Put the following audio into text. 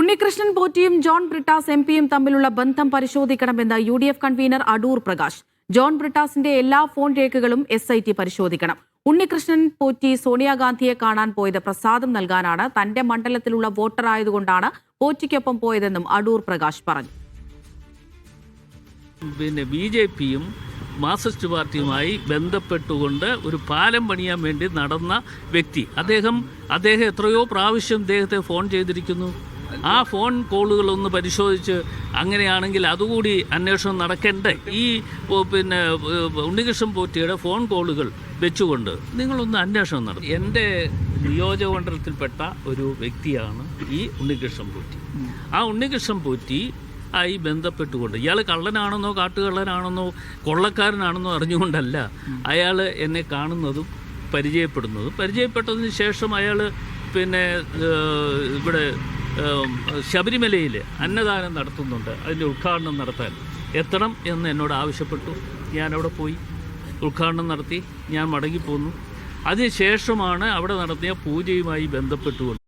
ഉണ്ണികൃഷ്ണൻ പോറ്റിയും ജോൺ ബ്രിട്ടാസ് എംപിയും തമ്മിലുള്ള ബന്ധം പരിശോധിക്കണമെന്ന് UDF convener Adoor Prakash. John ബ്രിട്ടാസിന്റെ എല്ലാ ഫോൺ രേഖകളും SIT പരിശോധിക്കണം. ഉണ്ണികൃഷ്ണൻ പോറ്റി സോണിയാഗാന്ധിയെ കാണാൻ പോയത് പ്രസാദം നൽകാനാണ്. തന്റെ മണ്ഡലത്തിലുള്ള വോട്ടറായതുകൊണ്ടാണ് പോറ്റിക്കൊപ്പം പോയതെന്നും അടൂർ പ്രകാശ് പറഞ്ഞു. BJPയും മാർക്സിസ്റ്റ് പാർട്ടിയുമായി ബന്ധപ്പെട്ടുകൊണ്ട് ഒരു പാലം പണിയാൻ വേണ്ടി നടന്ന വ്യക്തി. അദ്ദേഹം എത്രയോ പ്രാവശ്യം അദ്ദേഹത്തെ ഫോൺ ചെയ്തിരിക്കുന്നു. ആ ഫോൺ കോളുകളൊന്ന് പരിശോധിച്ച് അങ്ങനെയാണെങ്കിൽ അതുകൂടി അന്വേഷണം നടക്കേണ്ടേ? ഈ ഉണ്ണികൃഷ്ണൻ പോറ്റിയുടെ ഫോൺ കോളുകൾ വെച്ചുകൊണ്ട് നിങ്ങളൊന്ന് അന്വേഷണം നടത്തും. എൻ്റെ നിയോജകമണ്ഡലത്തിൽപ്പെട്ട ഒരു വ്യക്തിയാണ് ഈ ഉണ്ണികൃഷ്ണൻ പോറ്റി. ആ ഉണ്ണികൃഷ്ണൻ പോറ്റി ആയി ബന്ധപ്പെട്ടുകൊണ്ട് ഇയാൾ കള്ളനാണെന്നോ കാട്ടുകള്ളനാണെന്നോ കൊള്ളക്കാരനാണെന്നോ അറിഞ്ഞുകൊണ്ടല്ല അയാൾ എന്നെ കാണുന്നതും പരിചയപ്പെട്ടതിന് ശേഷം അയാൾ ഇവിടെ ശബരിമലയിൽ അന്നദാനം നടത്തുന്നുണ്ട്. അതിൻ്റെ ഉദ്ഘാടനം നടത്താൻ എത്തണം എന്ന് എന്നോട് ആവശ്യപ്പെട്ടു. ഞാനവിടെ പോയി ഉദ്ഘാടനം നടത്തി ഞാൻ മടങ്ങിപ്പോന്നു. അതിനുശേഷമാണ് അവിടെ നടത്തിയ പൂജയുമായി ബന്ധപ്പെട്ടുകൊണ്ട്